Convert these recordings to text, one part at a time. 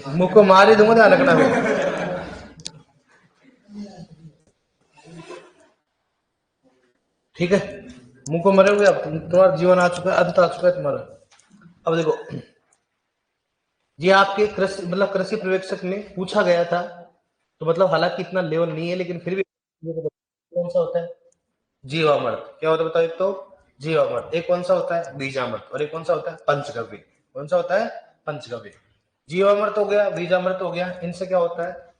मुंह को मार ही दूंगा, ध्यान रखना मैं। ठीक है, मुंह को मरोगे अब, तुम्हारा जीवन आ चुका है, अंत आ चुका है तुम्हारा। अब देखो ये आपके कृषि मतलब कृषि पर्यवेक्षक में पूछा गया था, तो मतलब हालांकि इतना लेवल नहीं है लेकिन फिर भी कौन सा होता है जीवामृत। क्या होता है बताओ? एक तो जीवामृत, एक कौन सा होता है बीजामृत, और एक कौन सा होता है पंचगव्य। कौन सा होता है? पंचगव्य। जीवामृत हो गया, बीजामृत हो गया, इनसे क्या होता है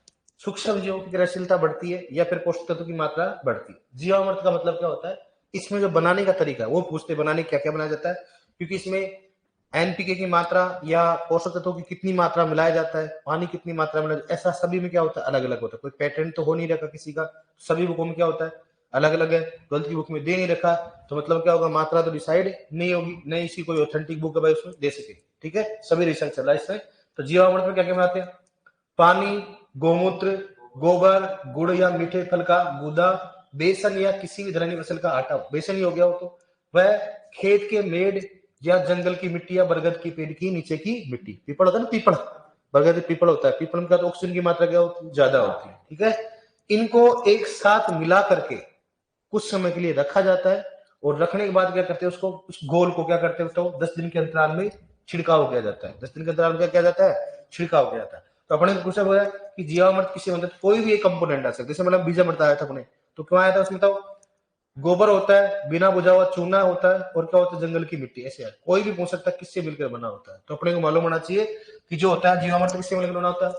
सूक्ष्म जीवों की क्रियाशीलता बढ़ती है या फिर पोषक तत्व की मात्रा बढ़ती है। जीवामृत का मतलब क्या होता है, इसमें जो बनाने का तरीका है वो पूछते, बनाने क्या क्या बनाया जाता है, क्योंकि इसमें एनपीके की मात्रा या पोषक तत्वों की कितनी मात्रा मिलाया जाता है, पानी कितनी मात्रा में, ऐसा सभी में क्या होता है अलग अलग होता है। कोई पैटर्न तो हो नहीं रखा किसी का, सभी बुकों में क्या होता है अलग अलग है। ट्वेल्थ की बुक में दे नहीं रखा तो मतलब क्या होगा, मात्रा तो डिसाइड नहीं होगी, नहीं इसकी कोई ऑथेंटिक बुक है भाई उसमें दे सके। ठीक है, सभी रिसर्च चल रहा है इसमें। तो जीवामृत में क्या क्या बनाते हैं, पानी, गोमूत्र, गोबर, गुड़ या मीठे फल का गूदा, बेसन या किसी भी दलहनी फसल का आटा। बेसन ही हो गया वो तो, वह खेत के मेड़ या जंगल की मिट्टी या बरगद की पेड़ की नीचे की मिट्टी। पीपल होता है ना, पीपल, बरगद पीपल होता है, पीपल में क्या ऑक्सीजन की मात्रा क्या होती है ज्यादा होती है। ठीक है, इनको एक साथ मिला करके कुछ समय के लिए रखा जाता है, और रखने के बाद क्या करते हैं उसको, उस घोल को क्या करते हैं तो 10 दिन के अंतराल में छिड़काव किया जाता है। 10 दिन के अंतराल में क्या किया जाता है, छिड़काव किया जाता है। तो अपने को क्वेश्चन हुआ कि जीवामृत किसी मतलब कोई भी एक कंपोनेंट आ सकता है, जैसे मतलब बीजामृत आया था अपने, तो क्यों आया था उसमें, तो गोबर होता है, बिना बुझा हुआ चूना होता है, और क्या होता है जंगल की मिट्टी। ऐसे है, कोई भी पूछ सकता है किससे मिलकर बना होता है। तो अपने को मालूम होना चाहिए कि जो होता है जीवामृत किससे मिलकर बना होता है,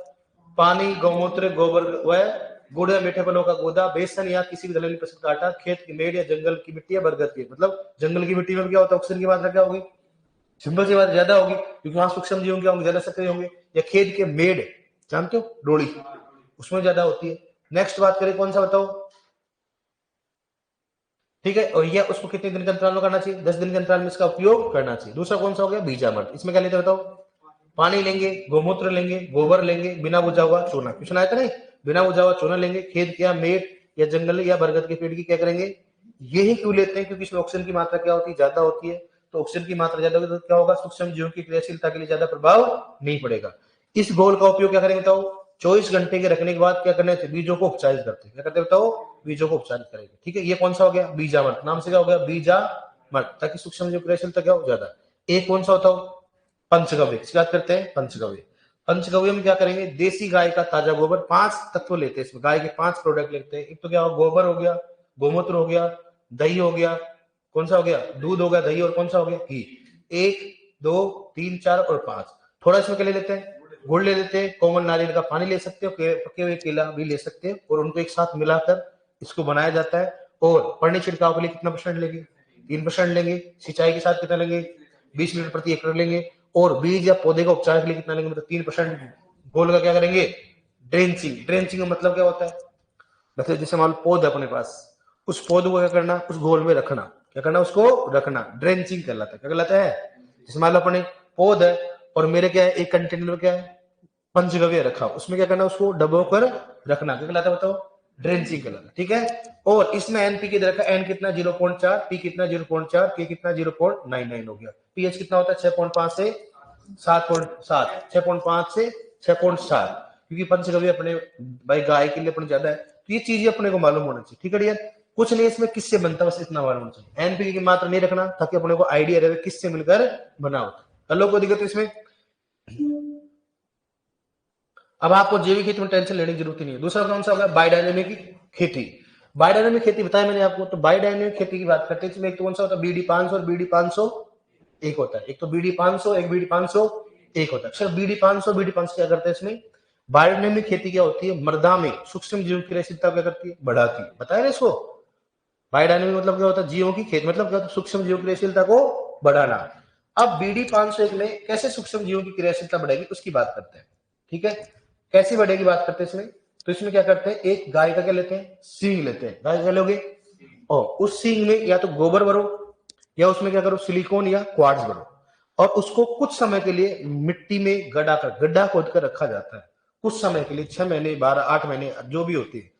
पानी, गौमूत्र, गोबर व गुड़ या मीठे फलों का गूदा, बेसन या किसी भी दलहनी फसल का आटा, खेत की मेड़ या जंगल की मिट्टी या बरगद की। मतलब जंगल की मिट्टी में क्या होता है ऑक्सीजन की मात्रा क्या होगी, सिंपल सी बात ज्यादा होगी, क्योंकि वहां सूक्ष्म जीव क्या होंगे, ज्यादा सक्रिय होंगे। या खेत के मेड़, जानते हो डोली, उसमें ज्यादा होती है। नेक्स्ट बात करें कौन सा बताओ, ठीक है, और ये उसको कितने दिन के अंतराल में करना चाहिए, 10 दिन के अंतराल में इसका उपयोग करना चाहिए। दूसरा कौन सा हो गया बीजामृत, इसमें क्या लेते बताओ, पानी लेंगे, गोमूत्र लेंगे, गोबर लेंगे, बिना बुझा हुआ चूना। क्वेश्चन आया था नहीं, बिना बुझा हुआ चूना लेंगे, खेत या मेड़ या जंगल या बरगद के पेड़ की क्या करेंगे, यही क्यों लेते हैं, क्योंकि इसमें ऑक्सीजन की मात्रा क्या होती है ज्यादा होती है। तो ऑक्सीजन की मात्रा ज्यादा होगी तो क्या होगा, सूक्ष्म जीवों की क्रियाशीलता के लिए ज्यादा प्रभाव नहीं पड़ेगा। इस घोल का उपयोग क्या करेंगे बताओ, 24 घंटे के रखने के बाद क्या करना है, बीजों को उपचारित करते हैं। क्या करते हैं बताओ, बीजों को उपचारित करेंगे। ठीक है, ये कौन सा हो गया बीजामृत, नाम से क्या हो गया बीजामृत, ताकि सूक्ष्म जीव क्रियाशीलता क्या हो ज्यादा। एक कौन सा होता हो पंचगव्य, किसकी बात करते हैं पंचगव्य। पंचगव्य में क्या करेंगे, देसी गाय का ताजा गोबर, 5 तत्व लेते हैं इसमें, गाय के 5 प्रोडक्ट लेते हैं। एक तो क्या हो, गोबर हो गया, गोमूत्र हो गया, दही हो गया, कौन सा हो गया दूध हो गया, दही, और कौन सा हो गया घी। 1 2 3 4 और 5। थोड़ा इसमें क्या ले लेते हैं, गुड़ ले लेते हैं, कोमल नारियल का पानी ले सकते हो, पके हुए केला भी ले सकते हैं, और उनको एक साथ मिलाकर इसको बनाया जाता है। और पड़ने छिड़काव के लिए कितना परसेंट लेंगे, 3% लेंगे। सिंचाई के साथ कितना लेंगे, 20 लीटर प्रति एकड़ लेंगे। और बीज या पौधे का उपचार के लिए कितना लेंगे, मतलब 3%। गोल का क्या करेंगे, ड्रेंचिंग। ड्रेंचिंग का मतलब क्या होता है, मतलब जैसे मान लो पौधा अपने पास, उस पौधे को क्या करना, उस घोल में रखना। क्या करना, उसको रखना, ड्रेंचिंग कहलाता है। क्या कहलाता है, जैसे मान लो अपने पौध है और मेरे क्या है एक कंटेनर में क्या है पंचगव्य रखा, उसमें क्या करना, उसको डबो कर रखना। क्या कहलाता है बताओ, ड्रेंचिंग कहलाता है। ठीक है, और इसमें एनपीके दे रखा, एन कितना 0.4, पी कितना 0.4, के कितना 0.99 हो गया। पीएच कितना होता है 6.5 से 7.7, 6.5 से 6.7, क्योंकि पंचगव्य अपने भाई गाय के लिए अपने ज्यादा है। तो ये चीजें अपने को मालूम होना चाहिए। ठीक है डियर, कुछ नहीं इसमें किससे बनता है, बस इतना मालूम होना चाहिए। एनपीके की मात्रा नहीं रखना ताकि अपने को आइडिया रहे किससे मिलकर बना होता है। लोग को दिक्कत इसमें। अब आपको जैविक खेती में टेंशन लेने की जरूरत नहीं है। दूसरा कौन सा होगा, बायोडायनेमिक खेती। बायोडायनेमिक खेती बताया मैंने आपको, तो बायोडायनेमिक खेती की बात करते हैं। इसमें एक तो कौन सा होता है बीडी 500 और बीडी 500 एक होता है। एक तो बीडी 500, एक बीडी 500 एक होता है। सर बीडी 500 बीडी 500 क्या करते हैं इसमें, बायोडायनेमिक खेती क्या होती है, मृदा में सूक्ष्म जीव की क्रियाशीलता क्या करती है, बढ़ाती है। बताया ना इसको, बायोडायनेमिक मतलब क्या होता है, जीवों की खेत मतलब क्या होता है, सूक्ष्म जीव की क्रियाशीलता को बढ़ाना। अब बीडी 501 में कैसे सूक्ष्म जीवों की क्रियाशीलता बढ़ेगी उसकी बात करते हैं। ठीक है, कैसी बढ़ेगी बात करते हैं इसमें। तो इसमें क्या करते हैं, एक गाय का क्या लेते हैं, सींग लेते हैं। गाय का लोगे, और उस सींग में या तो गोबर भरो, या उसमें क्या करो सिलिकॉन या क्वार्ट्ज भरो, और उसको कुछ समय के लिए मिट्टी में गड्ढा खोद कर रखा जाता है। कुछ समय के लिए 6 महीने 12 8 महीने जो भी होती है,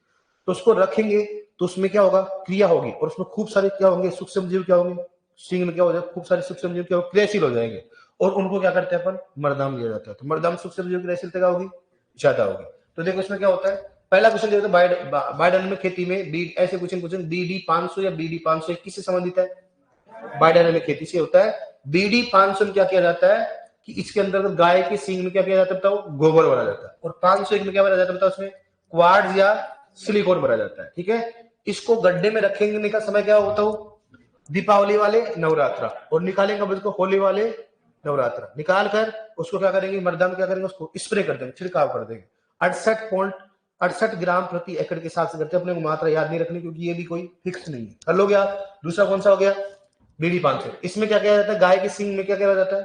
तो उसको रखेंगे। तो उसमें क्या होगा, क्रिया होगी, और उसमें खूब सारे क्या होंगे, सूक्ष्म जीव क्या होंगे, सिंग में क्या हो जाएगा, खूब सारे सूक्ष्म जीव क्या होंगे, क्रियाशील हो जाएंगे, और उनको क्या करते हैं अपन, मरदाम लिया जाता है। तो मरदाम सूक्ष्म जीव की क्रियाशीलता क्या होगी, ज्यादा होगी। तो देखो इसमें क्या होता है, पहला क्वेश्चन जो होता है बायोडायनामिक खेती में बी, ऐसे क्वेश्चन बीडी 500 या बीडी 521 से संबंधित है, बायोडायनामिक खेती से होता है। बीडी 500 में क्या किया जाता है कि इसके अंदर गाय के सींग में क्या किया जाता है बताओ, गोबर भरा जाता है, और 501 में क्या भरा जाता है बताओ, उसमें क्वार्ट्ज या सिलिकॉन भरा जाता है। ठीक है, इसको गड्ढे में रखेंगे का समय क्या होता हो, दीपावली वाले नवरात्र, और निकालेंगे अब इसको होली वाले नवरात्र, निकाल कर उसको क्या करेंगे, मर्दा में क्या करेंगे, उसको स्प्रे कर देंगे, छिड़काव कर देंगे। 68.68 ग्राम प्रति एकड़ के हिसाब से करते हैं, अपने को मात्रा याद नहीं रखनी क्योंकि ये भी कोई फिक्स नहीं है। कर लो गया। दूसरा कौन सा हो गया, बीडी 500, इसमें क्या किया जाता है, गाय के सींग में क्या किया जाता है,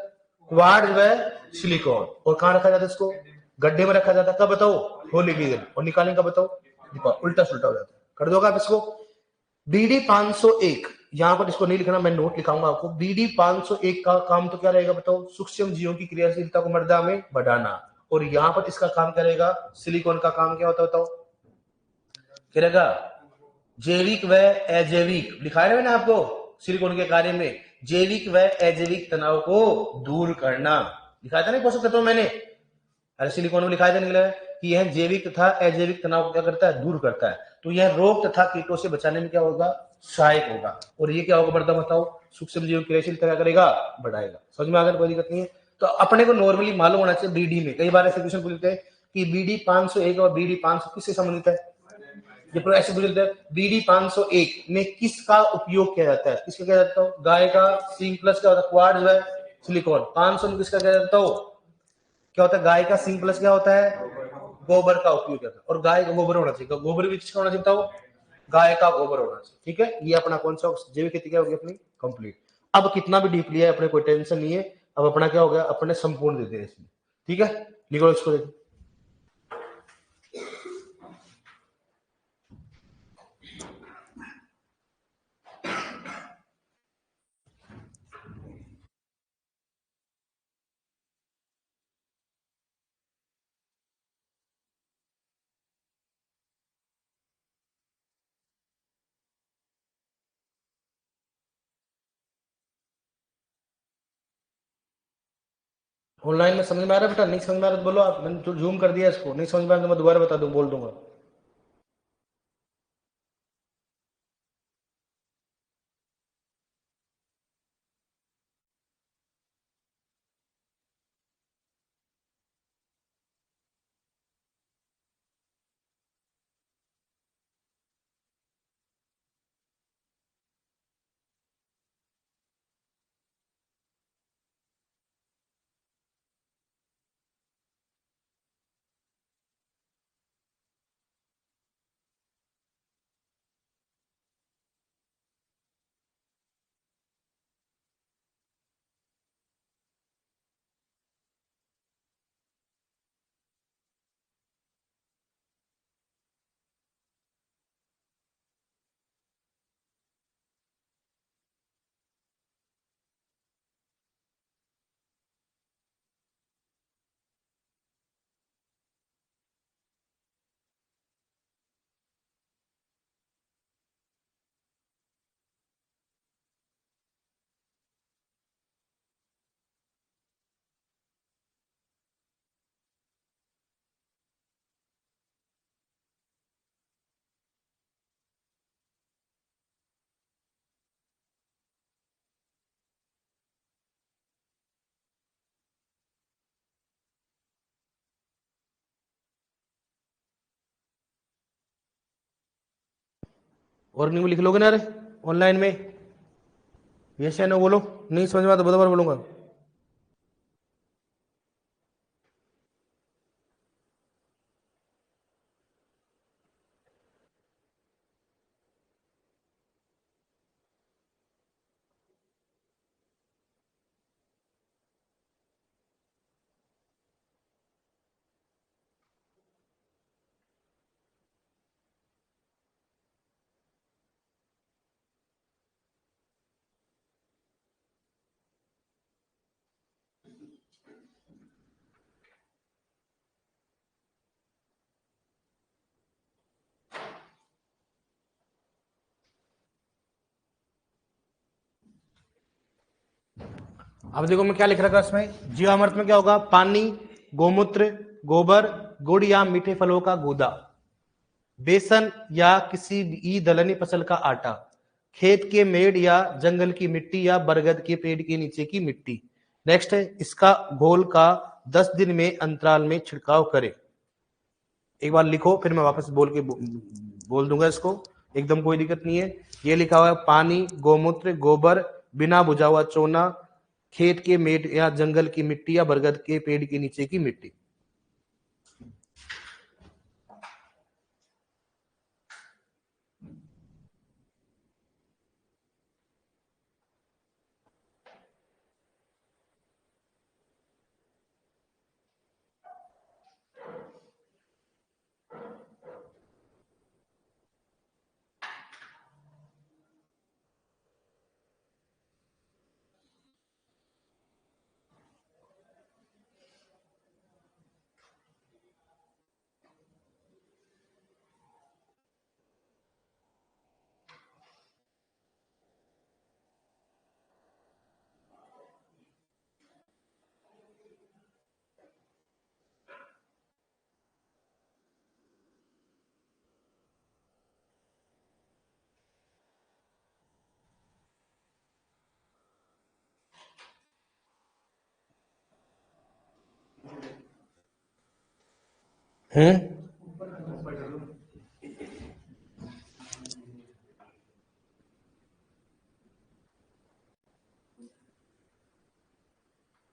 क्वार्ट्ज व सिलिकॉन, और कहां रखा जाता है इसको, गड्ढे में रखा जाता है, कब बताओ, होली के दिन, और निकालेंगे कब बताओ, उल्टा सुल्टा हो जाता है। कर दोगे आप इसको, बीडी 501, यहां पर इसको नहीं लिखना, मैं नोट लिखाऊंगा आपको। बीडी 501 का काम तो क्या रहेगा बताओ, सूक्ष्म जीवों की क्रियाशीलता को मृदा में बढ़ाना, और यहां पर इसका काम क्या रहेगा, सिलिकॉन का काम क्या होता है बताओ, क्या रहेगा, जैविक व अजैविक, दिखाया मैंने आपको सिलिकॉन के कार्य में, जैविक व अजैविक तनाव को दूर करना, दिखाया था नहीं पोषक तत्व मैंने, अरे सिलिकॉन में लिखाया था निकला कि यह जैविक तथा अजैविक तनाव को क्या करता है, दूर करता है। तो यह रोग तथा कीटों से बचाने में क्या होगा, सहायक होगा, और ये क्या होगा बर्दा बताओ, सूक्ष्म जीव क्रियाशीलता क्या करेगा, बढ़ाएगा। समझ में आ गया, कोई दिक्कत नहीं है। तो अपने को नॉर्मली मालूम होना चाहिए बीडी में, कई बार ऐसे क्वेश्चन पूछते हैं कि बीडी 501 और बीडी 500 किससे संबंधित है, ये ऐसे पूछते हैं बीडी 501 में किसका उपयोग किया जाता है, किसका किया जाता है, गाय का सिंग प्लस क्या होता है, क्वार्ट्ज व सिलिकॉन। 500 में किसका किया जाता है, क्या होता है, गाय का सिंग प्लस क्या होता है, गोबर का उपयोग करता है, और गाय का गोबर होना चाहिए, गोबर भी किसका होना चाहिए, गाय का गोबर होना चाहिए। ठीक है, ये अपना कौन सा जैविक खेती क्या होगी अपनी कंप्लीट। अब कितना भी डीपली है अपने कोई टेंशन नहीं है, अब अपना क्या हो गया, अपने संपूर्ण देते हैं इसमें। ठीक है, लिखो इसको देखो। ऑनलाइन में समझ में आ रहा है बेटा, नहीं समझ में आ रहा तो बोलो आप, मैंने तो जूम कर दिया इसको, नहीं समझ में आ रहा तो मैं दोबारा बता दूं, बोल दूंगा। और नहीं लिख लोगे ना, अरे ऑनलाइन में, ये से नो बोलो, नहीं समझ में आता तो दोबारा बोलूंगा। अब देखो मैं क्या लिख रखा इसमें, जीवामृत में क्या होगा, पानी, गोमूत्र, गोबर, गुड़ या मीठे फलों का गूदा, बेसन या किसी भी दलहनी फसल का आटा, खेत के मेड़ या जंगल की मिट्टी या बरगद के पेड़ के नीचे की मिट्टी। नेक्स्ट है, इसका घोल का 10 दिन में अंतराल में छिड़काव करें। एक बार लिखो फिर मैं वापस बोल दूंगा इसको, एकदम कोई दिक्कत नहीं है। ये लिखा हुआ है पानी, गोमूत्र, गोबर, बिना बुझा हुआ चोना, खेत के मेड़ या जंगल की मिट्टी या बरगद के पेड़ के नीचे की मिट्टी।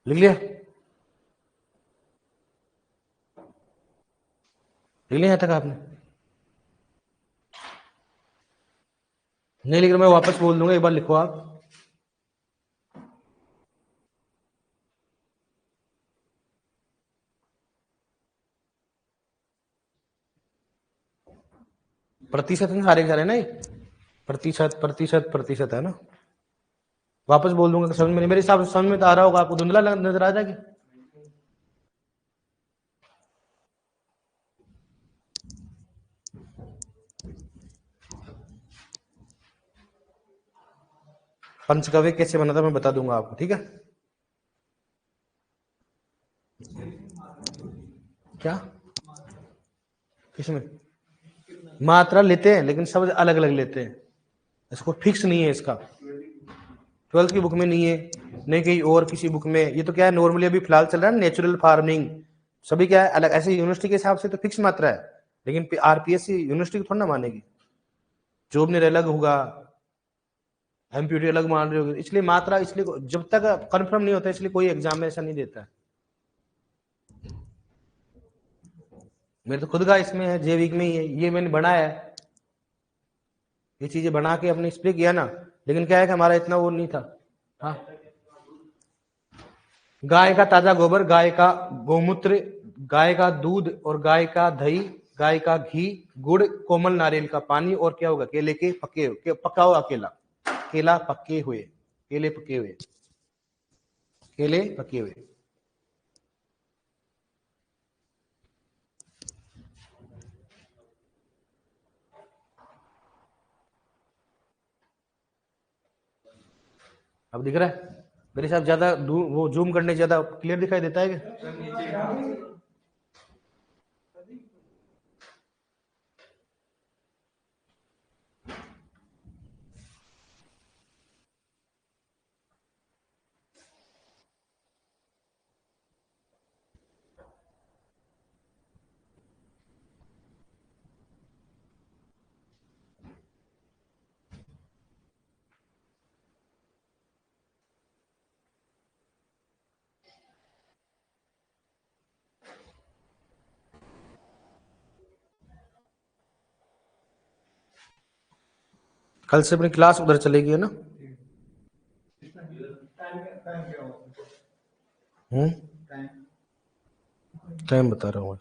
लिख लिया, लिख लिया यहां तक आपने? नहीं लिख रहा, मैं वापस बोल दूंगा, एक बार लिखो आप। प्रतिशत में सारे सारे नहीं, प्रतिशत प्रतिशत प्रतिशत है ना। वापस बोल दूंगा, समझ में, मेरे हिसाब से समझ में तो आ रहा होगा आपको, धुंधला नजर आ जाएगी। पंचगव्य कैसे बना था मैं बता दूंगा आपको, ठीक है। क्या किसमें मात्रा लेते हैं, लेकिन सब अलग अलग लेते हैं, इसको फिक्स नहीं है इसका। 12th की बुक में नहीं है, नहीं कहीं और किसी बुक में। ये तो क्या है, नॉर्मली अभी फिलहाल चल रहा है नेचुरल फार्मिंग, सभी क्या है अलग, ऐसे यूनिवर्सिटी के हिसाब से तो फिक्स मात्रा है, लेकिन आरपीएससी यूनिवर्सिटी को थोड़ा ना मानेगी, जॉब ने अलग होगा, एमप्यूटी अलग मान रहे होगी, इसलिए मात्रा, इसलिए जब तक कंफर्म नहीं होता इसलिए कोई एग्जाम में ऐसा नहीं देता है। मेरे तो खुद का इसमें है, जे वीक में ही है, ये मैंने बनाया है, ये चीजें बना के अपने स्प्रे किया ना, लेकिन क्या है कि हमारा इतना वो नहीं था। हाँ, गाय का ताजा गोबर, गाय का गोमूत्र, गाय का दूध और गाय का दही, गाय का घी, गुड़, कोमल नारियल का पानी, और क्या होगा, केले के पका हुआ केला, केला पके हुए, केले पके हुए, केले पके हुए। अब दिख रहा है मेरे साथ, ज्यादा वो जूम करने ज्यादा क्लियर दिखाई देता है क्या? कल से अपनी क्लास उधर चलेगी है ना। टाइम बता रहा हूँ,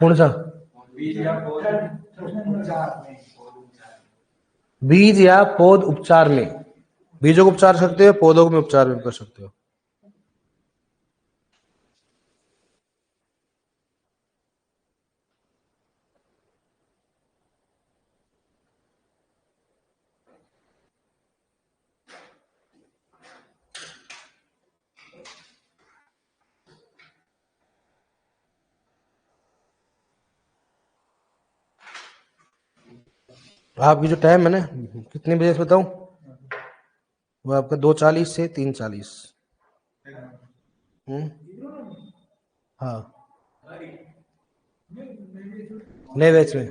कौन सा बीज या पौध उपचार में, बीजों को उपचार सकते हो, पौधों में उपचार भी कर सकते हो। आपकी जो टाइम है ना, कितने बजे से बताऊं? वो आपका 2:40 से 3:40। हाँ, नए बैच में।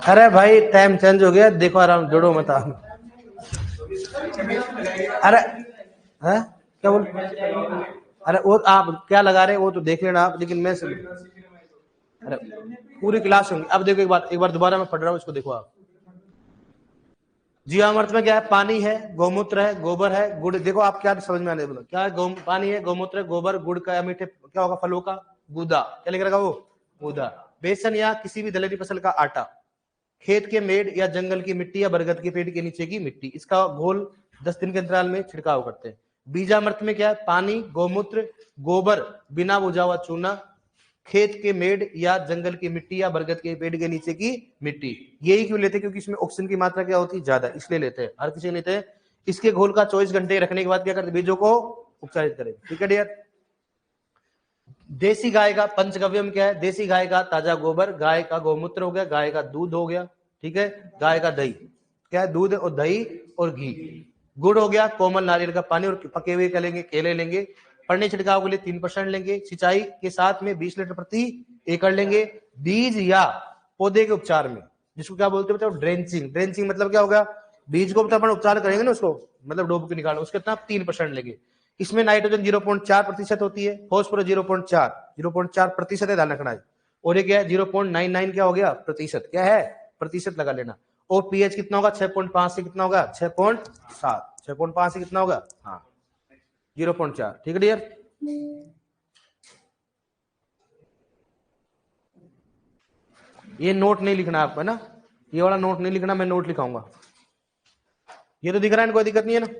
अरे भाई टाइम चेंज हो गया, देखो आराम, जोड़ो मत आप। अरे है क्या बोल? अरे वो आप क्या लगा रहे वो तो देख लेना आप, लेकिन मैं अरे पूरी क्लास होंगी। अब देखो एक बार दोबारा मैं पढ़ रहा हूँ, इसको देखो आप। जीवामृत में क्या है? पानी है, गौमूत्र है, गोबर है, गुड़। देखो आप क्या समझ में आने बोलो, क्या है? पानी है, गौमूत्र है, गोबर, गुड़ का या मीठे क्या होगा फलों का गूदा, क्या लिख रखा वो गूदा, बेसन या किसी भी दलहनी फसल का आटा, खेत के मेड़ या जंगल की मिट्टी या बरगद के पेड़ के नीचे की मिट्टी, इसका घोल 10 दिन के अंतराल में छिड़काव करते हैं। बीजामृत में क्या है? पानी, गौमूत्र, गोबर, बिना बुझा हुआ चूना, खेत के मेड़ या जंगल की मिट्टी या बरगद के पेड़ के नीचे की मिट्टी। यही क्यों लेते हैं? क्योंकि इसमें ऑक्सीजन की मात्रा क्या होती है? ज्यादा, इसलिए लेते हैं, हर किसी लेते हैं। इसके घोल का 24 घंटे रखने के बाद क्या करते? बीजों को उपचारित करें। ठीक है डियर। देसी गाय का पंचगव्यम क्या है? देसी गाय का ताजा गोबर, गाय का गौमूत्र हो गया, गाय का दूध हो गया, ठीक है, गाय का दही, क्या है? दूध और दही और घी। गुड़ हो गया कोमल नारियल का पानी, और पके हुए क्या लेंगे? केले लेंगे। पड़ने छिड़काव के लिए 3% लेंगे। सिंचाई के साथ में 20 लीटर प्रति एकड़ लेंगे। बीज या पौधे के उपचार में, जिसको क्या बोलते हैं? ड्रेंचिंग। ड्रेंचिंग मतलब क्या होगा? बीज को अपन उपचार करेंगे ना, उसको मतलब डोब के निकालना, उसके कितना? 3% लेंगे। इसमें नाइट्रोजन 0.4% होती है, फॉस्फोरस 0.4% है, ध्यान रखना है। और ये क्या है? 0.99 क्या हो गया? प्रतिशत। क्या है? प्रतिशत लगा लेना। और पीएच कितना होगा? 6.5 से कितना होगा? 6.7। 6.5 से कितना होगा? हाँ 0.4। ठीक है डियर। ये नोट नहीं लिखना आपको, है ना? ये वाला नोट नहीं लिखना, मैं नोट लिखाऊंगा। ये तो दिख रहा है, कोई दिक्कत नहीं है ना?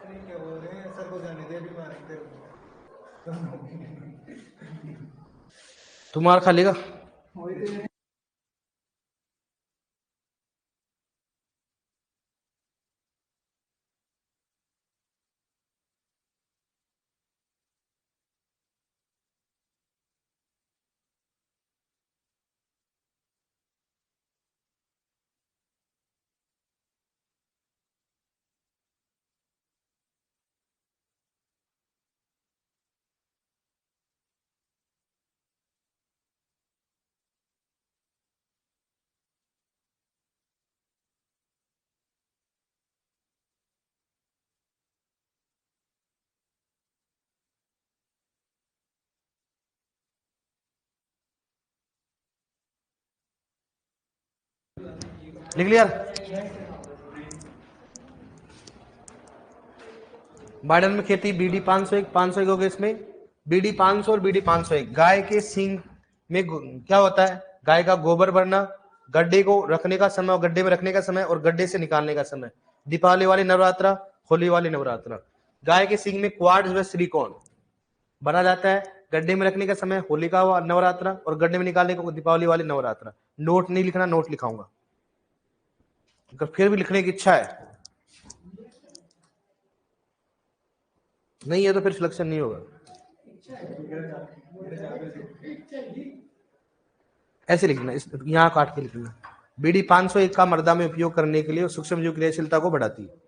क्या बोल रहे हैं सर को जाने दे, भी मारेंगे तू मार खा लेगा। लिख लिया? बाइडन में खेती बीडी 501 501 हो गया। इसमें बीडी 500 और बीडी 501 गाय के सींग में क्या होता है? गाय का गोबर भरना, गड्ढे को रखने का समय और गड्ढे में रखने का समय और गड्ढे से निकालने का समय। दीपावली वाली नवरात्रा, होली वाली नवरात्रा। गाय के सींग में क्वार्ट्ज व सिलिकॉन बना जाता है। गड्ढे में रखने का समय होली का नवरात्रा और गड्ढे में निकालने को दीपावली वाली नवरात्रा। नोट नहीं लिखना, नोट लिखाऊंगा। अगर फिर भी लिखने की इच्छा है नहीं है तो फिर सिलेक्शन नहीं होगा। ऐसे लिखना, इस यहाँ काट के लिखना। बीडी 501 का मर्दा में उपयोग करने के लिए सूक्ष्म जीव क्रियाशीलता को बढ़ाती है।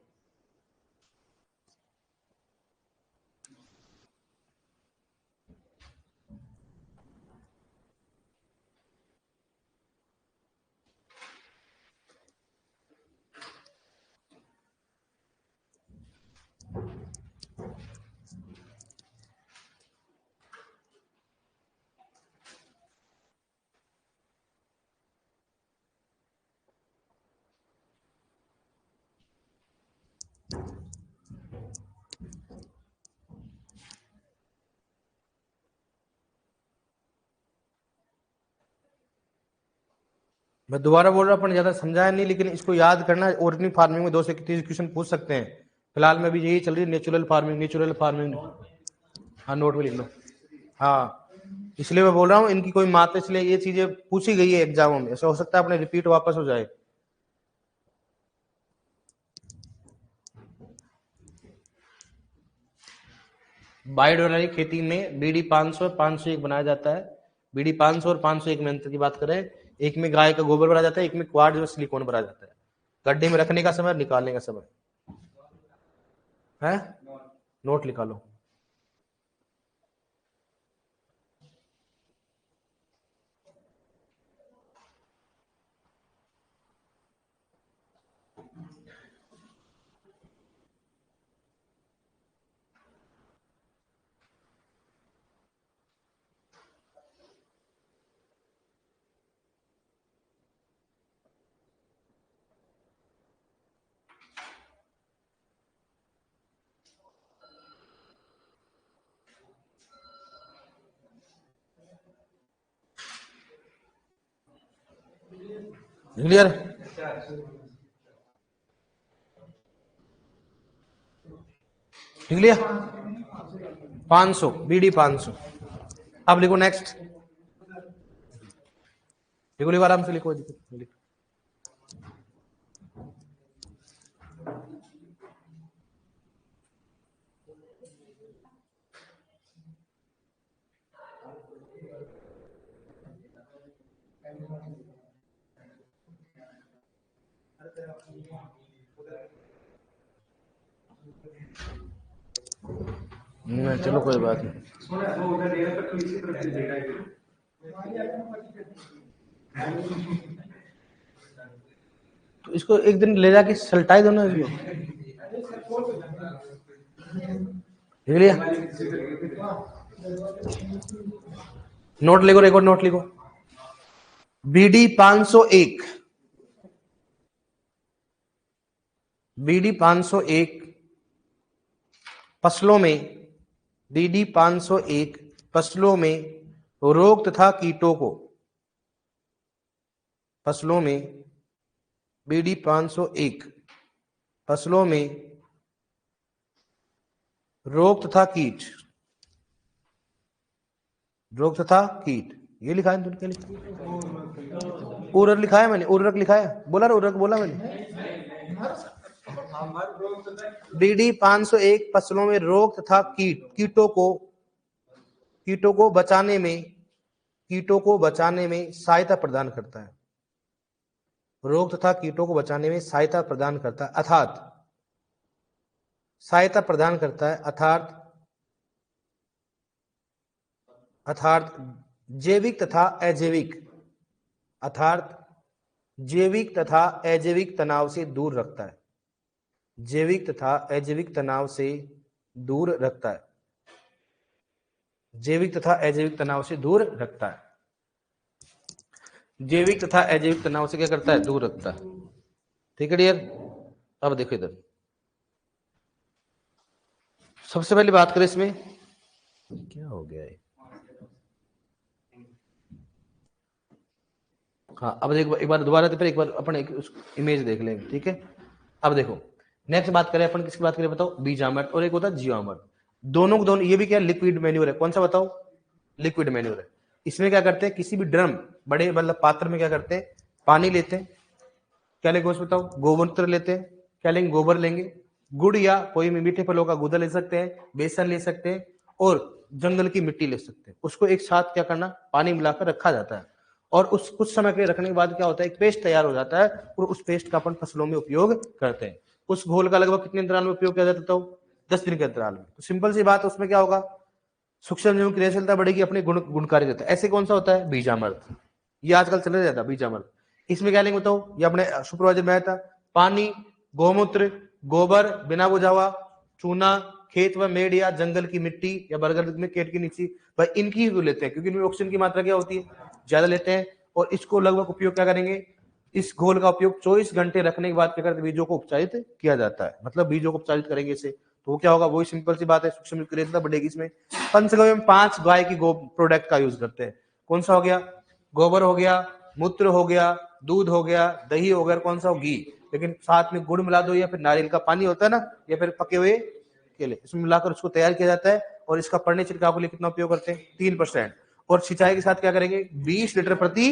मैं दोबारा बोल रहा हूँ, अपन ज्यादा समझाया नहीं, लेकिन इसको याद करना। ऑर्गेनिक फार्मिंग में 2 से 30 क्वेश्चन पूछ सकते हैं। फिलहाल में भी यही चल रही है, नेचुरल फार्मिंग, नेचुरल फार्मिंग। हाँ नोट में लिख लो। हाँ इसलिए मैं बोल रहा हूँ, इनकी कोई मात, इसलिए ये चीजें पूछी गई है एग्जामों में, ऐसा हो सकता है अपने रिपीट वापस हो जाए। बायोडायनमिक खेती में बीडी 500 और 501 बनाया जाता है। बीडी 500 और 501 में अंतर की बात करें, एक में गाय का गोबर भरा जाता है, एक में क्वार्ट्ज में सिलिकॉन भरा जाता है। गड्ढे में रखने का समय, निकालने का समय है। नोट निकालो। क्लियर? लिख लिया 500, बीडी 500। अब लिखो नेक्स्ट, लिखो लिखो आराम से लिखो, लिखो। चलो कोई बात नहीं। तो इसको एक दिन ले जाके सलटाई दो ना इसको। लिख लिया? नोट लिखो, एक और नोट लिखो। बीडी 501, बीडी 501 फसलों में, बीडी 501 फसलों में रोग तथा कीटों को, फसलों में बीडी 501 फसलों में रोग तथा कीट, रोग तथा कीट, ये लिखा है तुमने? उर्वरक लिखा है मैंने, उर्वरक लिखा है, बोला ना उर्वरक, बोला मैंने। बीडी 501 फसलों में रोग तथा कीटों को बचाने में, कीटों को बचाने में सहायता प्रदान करता है। रोग तथा कीटों को बचाने में सहायता प्रदान करता है, अर्थात सहायता प्रदान करता है, अर्थात जैविक तथा अजैविक, अर्थात जैविक तथा अजैविक तनाव से दूर रखता है, जैविक तथा अजैविक तनाव से दूर रखता है, जैविक तथा अजैविक तनाव से दूर रखता है, जैविक तथा अजैविक तनाव से क्या करता है? दूर रखता है। ठीक है डियर? अब देखो इधर, सबसे पहले बात करें इसमें, क्या हो गया है? हाँ अब देखो, एक बार दोबारा एक बार अपन एक इमेज देख लेंगे। ठीक है? अब देखो नेक्स्ट बात करें अपन, किसकी बात करें बताओ? बीजामृत, और एक होता है जीवामृत। दोनों को दोनों, ये भी क्या लिक्विड मैन्योर है। कौन सा बताओ? लिक्विड मैन्योर है। इसमें क्या करते हैं, किसी भी ड्रम, बड़े मतलब पात्र में क्या करते हैं, पानी लेते हैं, क्या लेंगे उसमें बताओ? गोमूत्र लेते हैं, क्या लेंगे? गोबर लेंगे, गुड़ या कोई भी मीठे फलों का गूदा ले सकते हैं, बेसन ले सकते हैं और जंगल की मिट्टी ले सकते हैं। उसको एक साथ क्या करना, पानी मिलाकर रखा जाता है और उस कुछ समय के लिए रखने के बाद क्या होता है, एक पेस्ट तैयार हो जाता है और उस पेस्ट का अपन फसलों में उपयोग करते हैं। उस घोल का लगभग कितने अंतराल में उपयोग किया जाता है? 10 दिन के अंतराल में। तो सिंपल सी बात है, उसमें क्या होगा, सूक्ष्म जीवों की क्रियाशीलता बढ़ेगी, अपने गुणकारी रहता है। ऐसे कौन सा होता है? बीजामृत। ये आजकल चल रहा था बीजामृत। इसमें क्या लेंगे बताओ, ये अपने सुपरवाइजर में आया था, पानी, गोमूत्र, गोबर, बिना बुझा हुआ चूना, खेत व मेड़ या जंगल की मिट्टी या बरगद में केट की नीची, भाई इनकी ही लेते हैं क्योंकि इनमें ऑक्सीजन की मात्रा क्या होती है, ज्यादा लेते हैं। और इसको लगभग उपयोग क्या करेंगे, इस घोल का उपयोग 24 घंटे रखने के बाद क्या करते, बीजों को उपचारित किया जाता है। मतलब बीजों को उपचारित करेंगे इसे, तो वो क्या होगा, वही सिंपल सी बात है, सूक्ष्म क्रियाशीलता बढ़ेगी। इसमें पंचगव्य में 5 गाय की प्रोडक्ट का यूज करते हैं। कौन सा हो गया? गोबर हो गया, मूत्र हो गया, दूध हो गया, दही हो गया, कौन सा? घी। लेकिन साथ में गुड़ मिला दो या फिर नारियल का पानी होता है ना, या फिर पके हुए केले, इसमें मिलाकर उसको तैयार किया जाता है। और इसका पड़ने छिड़काव के लिए कितना उपयोग करते हैं? 3%। और सिंचाई के साथ क्या करेंगे, 20 लीटर प्रति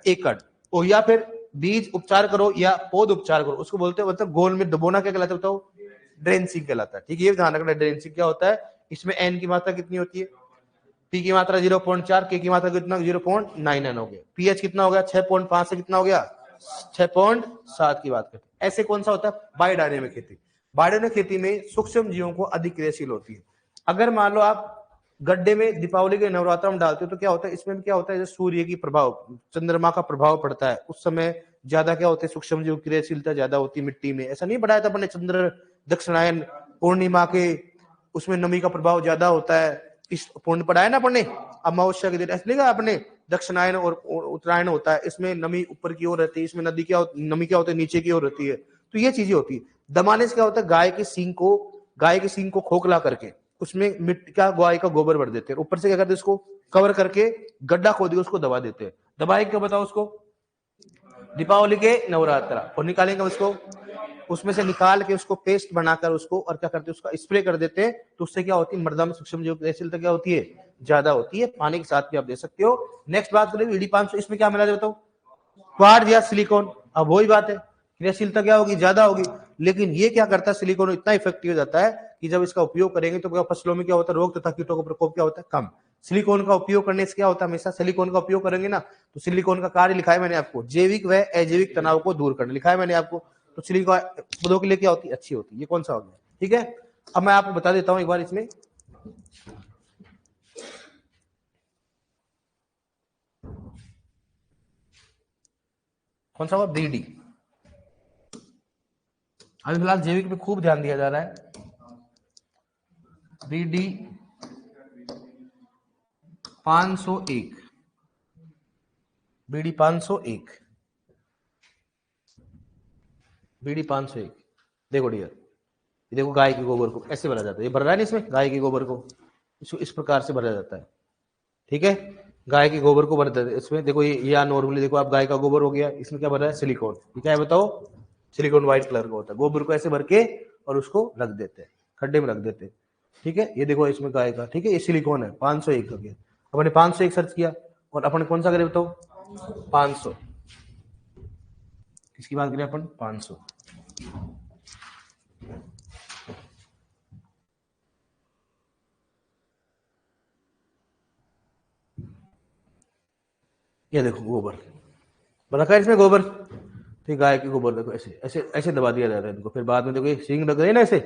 एकड़। और या फिर बीज उपचार करो या पौध उपचार करो, उसको बोलते हैं, मतलब गोल में डुबोना क्या कहलाता है बताओ? ड्रेंचिंग कहलाता है। ठीक है, ये ध्यान रखना, ड्रेंचिंग क्या होता है। इसमें एन की मात्रा कितनी होती है? पी की मात्रा 0.4, के की मात्रा कितना? 0.99 हो गया। पीएच कितना हो गया? 6.5 से कितना हो गया? 6.7 की बात करते हैं। ऐसे कौन सा होता है? बायोडायनेमिक खेती। बायोडायनेमिक खेती में सूक्ष्म जीवों को अधिक क्रियाशील होती है। अगर मान लो आप गड्ढे में दीपावली के नवरात्र में डालते हो तो क्या होता है, इसमें क्या होता है, सूर्य की प्रभाव, चंद्रमा का प्रभाव पड़ता है, उस समय ज्यादा क्या होते हैं, सूक्ष्म जीव क्रियाशीलता ज्यादा होती है मिट्टी में। ऐसा नहीं बढ़ाया था अपने चंद्र दक्षिणायन पूर्णिमा के, उसमें नमी का प्रभाव ज्यादा होता है। इस पूर्ण पढ़ाया ना अपने अमावस्या के दिन, ऐसे नहीं कहा अपने दक्षिणायन और उत्तरायण होता है, इसमें नमी ऊपर की ओर रहती है, इसमें नदी क्या नमी क्या होती है, नीचे की ओर रहती है। तो ये चीजें होती है। दमाने से क्या होता है, गाय के सींग को खोखला करके उसमें मिट्टी का, गाय का गोबर भर देते हैं, ऊपर से क्या करते हैं, उसको कवर करके गड्ढा खोद के उसको दबा देते हैं। दबाए क्यों बताओ उसको? दीपावली के नवरात्र। और निकालेंगे उसको, उसमें से निकाल के उसको पेस्ट बनाकर उसको, और क्या करते हैं, उसका स्प्रे कर देते हैं। तो उससे क्या होती है, मृदा में सूक्ष्म जीव क्रियाशीलता क्या होती है, ज्यादा होती है। पानी के साथ भी आप दे सकते हो। नेक्स्ट बात करें ईडी 500, इसमें क्या मिला बताओ? क्वार्ट्ज या सिलिकॉन। अब वही बात है, क्रियाशीलता क्या होगी, ज्यादा होगी। लेकिन ये क्या करता है, सिलिकॉन इतना इफेक्टिव हो जाता है कि जब इसका उपयोग करेंगे तो फसलों में क्या होता है, रोग तथा कीटों का प्रकोप क्या होता है, कम। सिलिकॉन का उपयोग करने से क्या होता है, हमेशा सिलिकॉन का उपयोग करेंगे ना, तो सिलिकॉन का कार्य लिखा है मैंने आपको, जैविक व अजैविक तनाव को दूर करना, लिखा है मैंने आपको। तो सिलिकॉन पौधों के लिए क्या होती है, अच्छी होती है। ये कौन सा हो गया? ठीक है, अब मैं आपको बता देता हूं एक बार इसमें कौन सा होगा, बीडी। अभी फिलहाल जैविक पे खूब ध्यान दिया जा रहा है। BD 501, BD 501, BD 501। देखो डियर, ये देखो गाय के गोबर को ऐसे भरा जाता है, ये भर रहा है ना इसमें, गाय के गोबर को इसको इस प्रकार से भरा जाता है। ठीक है, गाय के गोबर को भर देते हैं इसमें। देखो ये या नॉर्मली देखो आप, गाय का गोबर हो गया, इसमें क्या भरा है, सिलिकॉन। ये क्या है बताओ? सिलिकॉन व्हाइट कलर का होता है। गोबर को ऐसे भर के और उसको रख देते हैं, खड्डे में रख देते हैं। ठीक है, ये देखो इसमें गाय का, ठीक है, ये सिलिकॉन है। 501 हो गया। अपने 501 सर्च किया और अपने कौन सा करें बताओ? 500। किसकी बात करें अपन? 500। ये देखो गोबर रखा है इसमें, गोबर। ठीक, गाय के गोबर देखो ऐसे ऐसे ऐसे दबा दिया जाता है इनको। फिर बाद में देखो ये सींग लग रही है ना, ऐसे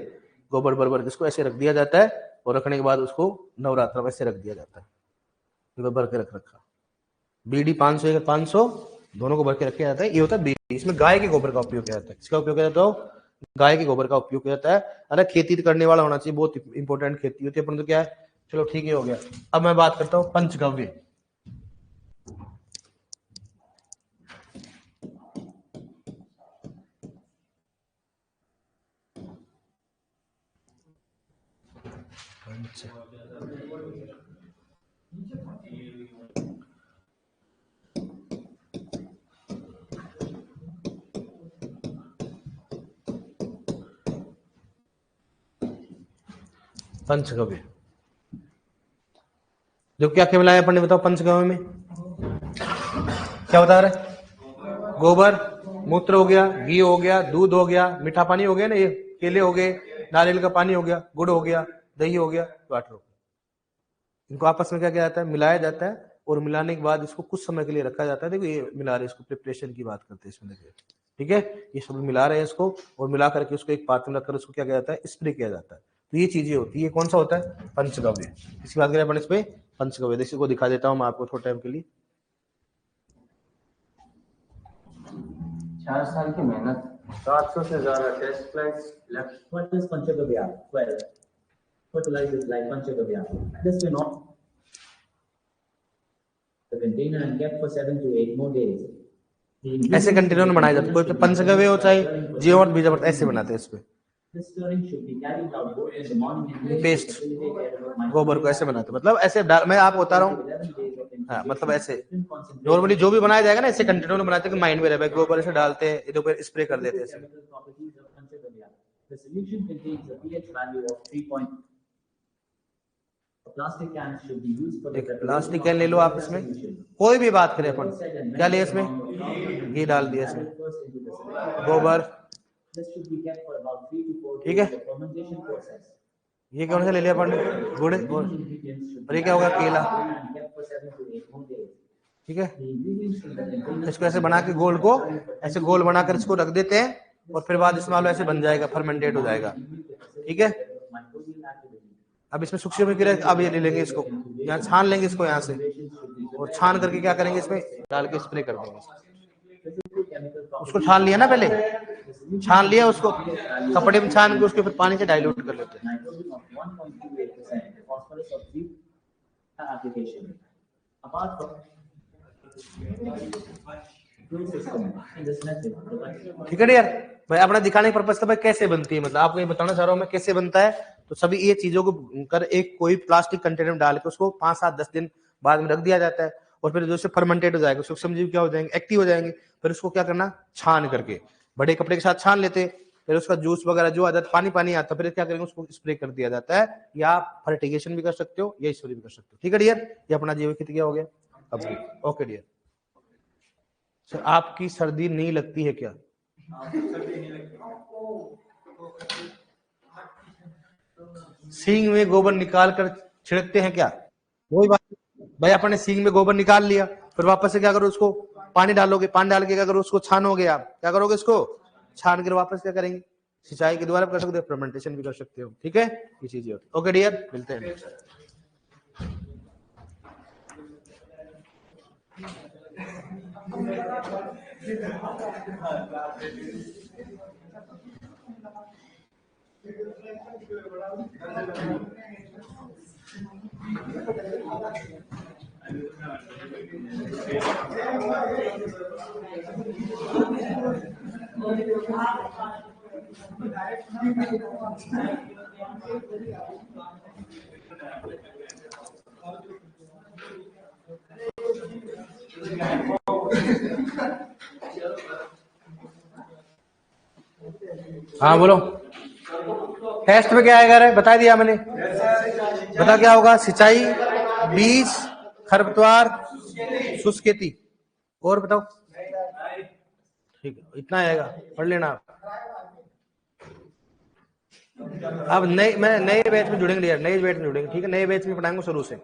गोबर बरबर इसको ऐसे रख दिया जाता है और रखने के बाद उसको नवरात्र में ऐसे रख दिया जाता है। देखो भर के रख रखा। बीडी 500 500 दोनों को भर के रखा जाता है। ये होता है बीडी। इसमें गाय के गोबर का उपयोग किया जाता है। किसका उपयोग किया जाता है? गाय के गोबर का उपयोग किया जाता है। अरे खेती करने वाला होना चाहिए, बहुत इंपॉर्टेंट खेती होती है अपन तो क्या है। चलो ठीक है, हो गया। अब मैं बात करता हूँ पंचगव्य। पंचगव्य जो क्या क्या मिलाया अपन ने बताओ पंचगव्य में? क्या बता रहे? गोबर, मूत्र हो गया, घी हो गया, दूध हो गया, मीठा पानी हो गया ना, ये केले हो गए, नारियल का पानी हो गया, गुड़ हो गया, दही हो गया, वाटर हो गया। इनको आपस में क्या किया जाता है, मिलाया जाता है, और मिलाने के बाद इसको कुछ समय के लिए रखा जाता है। देखो ये मिला रहे, इसको प्रिपरेशन की बात करते हैं इसमें, देखिए ठीक है, ये सब मिला रहे हैं इसको, और मिला करके उसको एक पात्र में रखकर उसको क्या किया जाता है, स्प्रे किया जाता है। तो ये चीजें होती है। कौन सा होता है, पंचगव्य। इसकी बात करें अपन इस पे, पंचगव्य। देखिए को दिखा देता हूँ मैं आपको थोड़ा टाइम के लिए। 4 साल की मेहनत, 700 से ज्यादा test flights left. What is Panchagavya? Well, fertilizers like Panchagavya. This will not the container and kept for 7 to 8 more days. ऐसे कंटेनर में बनाए जाते हैं, कोई तो पंचगव्य हो चाहे जीवामृत बीजामृत, ऐसे बनाते हैं इस पे। This stirring should be carried out both in the morning and paste गोबर को ऐसे बनाते हैं, मतलब ऐसे डाल, मैं आपको बता रहा हूँ, हाँ, मतलब ऐसे नॉर्मली जो भी बनाया जाएगा ना, ऐसे कंटेनर में बनाते हैं कि माइंड में रहे, गोबर ऐसे डालते हैं, इधर ऊपर स्प्रे कर देते हैं ऐसे। The solution contains a pH value of 3. A plastic can should be used for the एक प्लास्टिक कैन ले लो आप, इसमें कोई भी बात करें अपन, क्या लिया इसमें, घी डाल दिया इसमें, गोबर, ठीक है। ये कौन सा ले लिया अपन, गुड़, और ये क्या होगा, केला, ठीक है। इसको ऐसे बना के गोल को ऐसे गोल बनाकर इसको रख देते हैं, और फिर बाद इसमें लो ऐसे बन जाएगा, फर्मेंटेड हो जाएगा, ठीक है। अब इसमें सूक्ष्म क्रिया, अब ये ले लेंगे इसको, यहाँ छान लेंगे इसको यहाँ से, और छान करके क्या करेंगे, इसमें डाल के स्प्रे कर देंगे। उसको छान लिया ना, पहले छान लिया उसको, कपड़े में छान के उसके फिर पानी से डाइल्यूट कर लेते हैं। ठीक है यार भाई, अपना दिखाने के पर्पज से भाई कैसे बनती है, मतलब आपको ये बताना चाह रहा हूँ मैं कैसे बनता है। तो सभी ये चीजों को कर एक कोई प्लास्टिक कंटेनर में डाल के उसको 5, 7, 10 दिन बाद में रख दिया जाता है, और फिर जो से फर्मेंटेड हो जाएगा, सूक्ष्म जीव क्या हो जाएंगे, एक्टिव हो जाएंगे। फिर उसको क्या करना, छान करके बड़े कपड़े के साथ छान लेते, फिर उसका जूस वगैरह जो आ जाता, पानी पानी आता, फिर क्या करेंगे, उसको स्प्रे कर दिया जाता है, या आप फर्टिगेशन भी कर सकते हो, या स्प्रे भी कर सकते हो। ठीक है डियर, ये अपना जैविक खेती क्या हो गया अब। ओके डियर सर, आपकी सर्दी नहीं लगती है क्या? सींग में गोबर निकाल कर छिड़कते हैं क्या? वही बात भाई, अपन ने सींग में गोबर निकाल लिया, फिर वापस से क्या करो, उसको पानी डालोगे, पानी डाल के क्या करो, उसको छानोगे। आप क्या करोगे, इसको छान कर वापस क्या करेंगे, सिंचाई के द्वारा कर सकते हो, फर्मेंटेशन भी कर सकते हो। ठीक है, ये चीजें होती है। ओके डियर, मिलते हैं। हाँ बोलो, टेस्ट में क्या आएगा रे, बता दिया मैंने, बता क्या होगा, सिंचाई, बीज, खरपतवार, शुष्क खेती, और बताओ। ठीक है, इतना आएगा, पढ़ लेना आप। अब नए बैच में जुड़ेंगे यार, नए बैच में जुड़ेंगे, ठीक है, नए बैच में पढ़ाएंगे शुरू से।